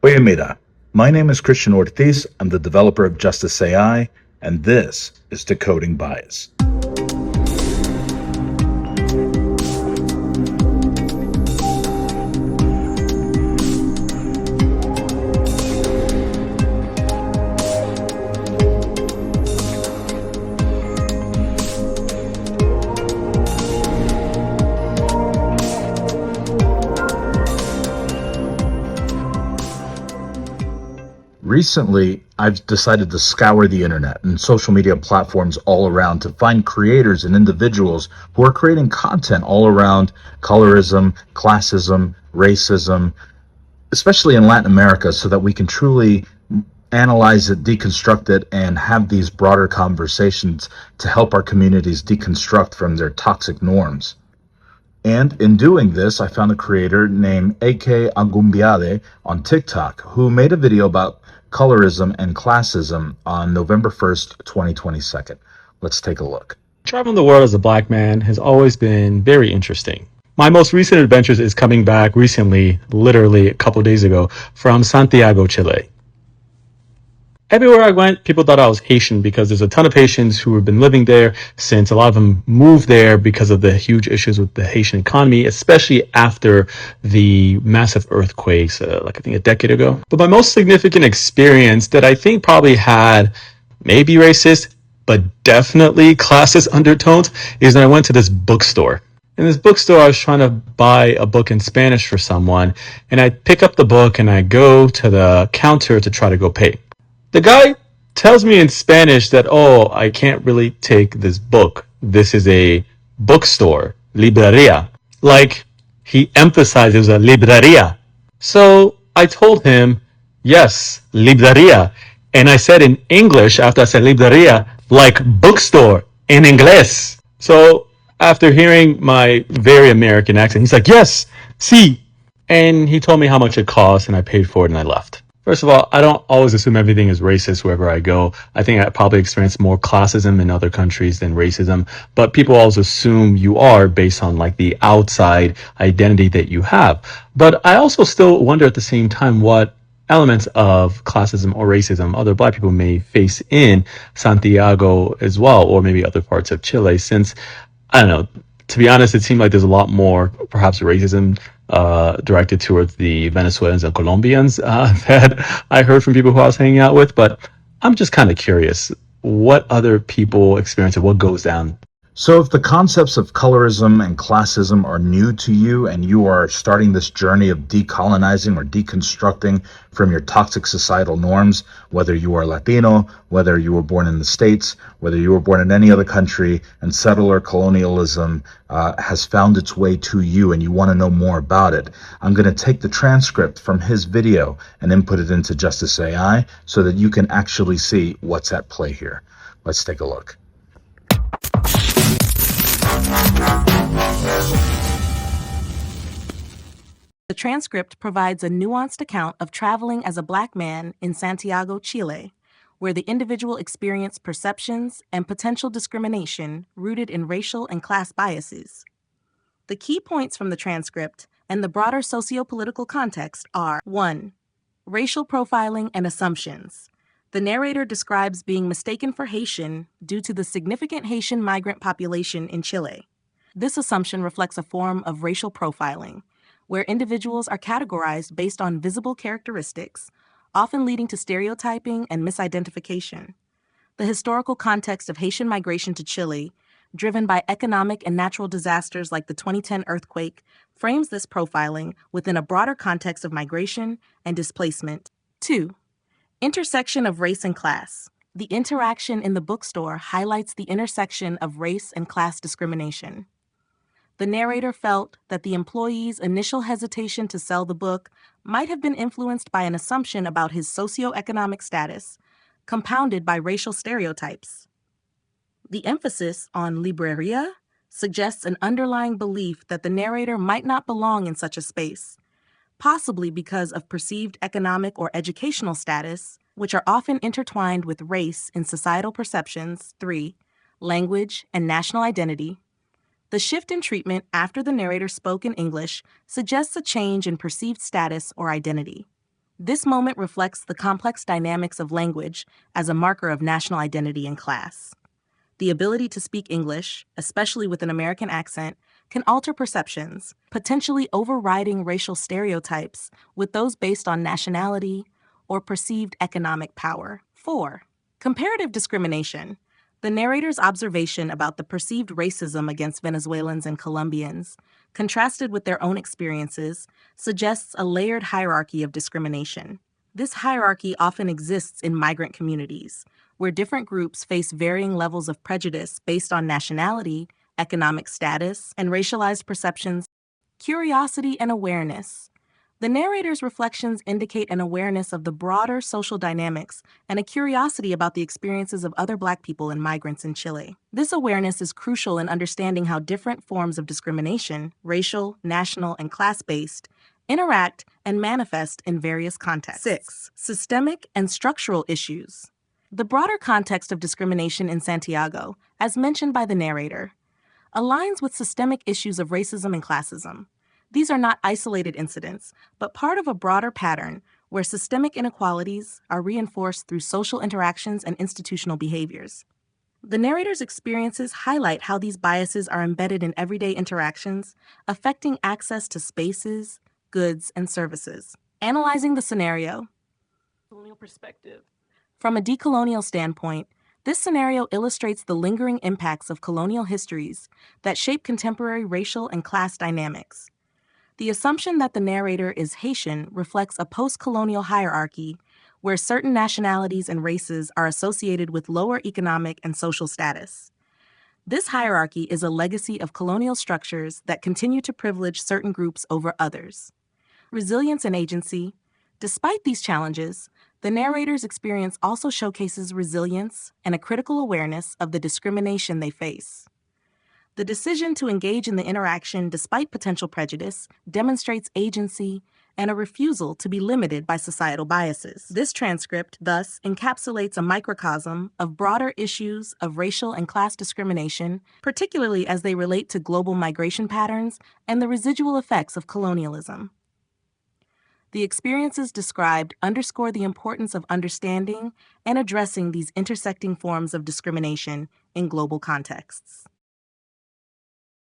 Oye, mira, my name is Christian Ortiz. I'm the developer of Justice AI, and this is Decoding Bias. Recently, I've decided to scour the internet and social media platforms all around to find creators and individuals who are creating content all around colorism, classism, racism, especially in Latin America, so that we can truly analyze it, deconstruct it, and have these broader conversations to help our communities deconstruct from their toxic norms. And in doing this, I found a creator named AK Agumbiade on TikTok who made a video about colorism and classism on November 1st, 2022. Let's take a look. Traveling the world as a black man has always been very interesting. My most recent adventures is coming back recently, literally a couple days ago, from Santiago, Chile. Everywhere I went, people thought I was Haitian because there's a ton of Haitians who have been living there since a lot of them moved there because of the huge issues with the Haitian economy, especially after the massive earthquakes, I think a decade ago. But my most significant experience that I think probably had maybe racist, but definitely classist undertones is that I went to this bookstore. In this bookstore, I was trying to buy a book in Spanish for someone, and I pick up the book and I go to the counter to try to go pay. The guy tells me in Spanish that, oh, I can't really take this book. This is a bookstore, libreria. Like, he emphasizes a libreria. So I told him, yes, libreria. And I said in English, after I said libreria, like bookstore in English. So after hearing my very American accent, he's like, yes, sí. And he told me how much it cost, and I paid for it, and I left. First of all, I don't always assume everything is racist wherever I go. I think I probably experience more classism in other countries than racism, but people always assume you are based on like the outside identity that you have. But I also still wonder at the same time what elements of classism or racism other black people may face in Santiago as well, or maybe other parts of Chile, since, I don't know, to be honest, it seemed like there's a lot more perhaps racism directed towards the Venezuelans and Colombians that I heard from people who I was hanging out with. But I'm just kind of curious what other people experience and what goes down. So, if the concepts of colorism and classism are new to you and you are starting this journey of decolonizing or deconstructing from your toxic societal norms, whether you are Latino, whether you were born in the States, whether you were born in any other country, and settler colonialism has found its way to you and you want to know more about it, I'm going to take the transcript from his video and input it into Justice AI so that you can actually see what's at play here. Let's take a look. The transcript provides a nuanced account of traveling as a black man in Santiago, Chile, where the individual experienced perceptions and potential discrimination rooted in racial and class biases. The key points from the transcript and the broader socio-political context are: 1. Racial profiling and assumptions. The narrator describes being mistaken for Haitian due to the significant Haitian migrant population in Chile. This assumption reflects a form of racial profiling, where individuals are categorized based on visible characteristics, often leading to stereotyping and misidentification. The historical context of Haitian migration to Chile, driven by economic and natural disasters like the 2010 earthquake, frames this profiling within a broader context of migration and displacement. 2. Intersection of race and class. The interaction in the bookstore highlights the intersection of race and class discrimination. The narrator felt that the employee's initial hesitation to sell the book might have been influenced by an assumption about his socioeconomic status, compounded by racial stereotypes. The emphasis on libreria suggests an underlying belief that the narrator might not belong in such a space, possibly because of perceived economic or educational status, which are often intertwined with race in societal perceptions. 3. Language and national identity. The shift in treatment after the narrator spoke in English suggests a change in perceived status or identity. This moment reflects the complex dynamics of language as a marker of national identity and class. The ability to speak English, especially with an American accent, can alter perceptions, potentially overriding racial stereotypes with those based on nationality or perceived economic power. 4. Comparative discrimination. The narrator's observation about the perceived racism against Venezuelans and Colombians, contrasted with their own experiences, suggests a layered hierarchy of discrimination. This hierarchy often exists in migrant communities, where different groups face varying levels of prejudice based on nationality, economic status, and racialized perceptions. Curiosity and awareness. The narrator's reflections indicate an awareness of the broader social dynamics and a curiosity about the experiences of other Black people and migrants in Chile. This awareness is crucial in understanding how different forms of discrimination, racial, national, and class-based, interact and manifest in various contexts. 6. Systemic and structural issues. The broader context of discrimination in Santiago, as mentioned by the narrator, aligns with systemic issues of racism and classism. These are not isolated incidents, but part of a broader pattern where systemic inequalities are reinforced through social interactions and institutional behaviors. The narrator's experiences highlight how these biases are embedded in everyday interactions, affecting access to spaces, goods, and services. Analyzing the scenario. Colonial perspective. From a decolonial standpoint, this scenario illustrates the lingering impacts of colonial histories that shape contemporary racial and class dynamics. The assumption that the narrator is Haitian reflects a post-colonial hierarchy where certain nationalities and races are associated with lower economic and social status. This hierarchy is a legacy of colonial structures that continue to privilege certain groups over others. Resilience and agency. Despite these challenges, the narrator's experience also showcases resilience and a critical awareness of the discrimination they face. The decision to engage in the interaction despite potential prejudice demonstrates agency and a refusal to be limited by societal biases. This transcript, thus, encapsulates a microcosm of broader issues of racial and class discrimination, particularly as they relate to global migration patterns and the residual effects of colonialism. The experiences described underscore the importance of understanding and addressing these intersecting forms of discrimination in global contexts.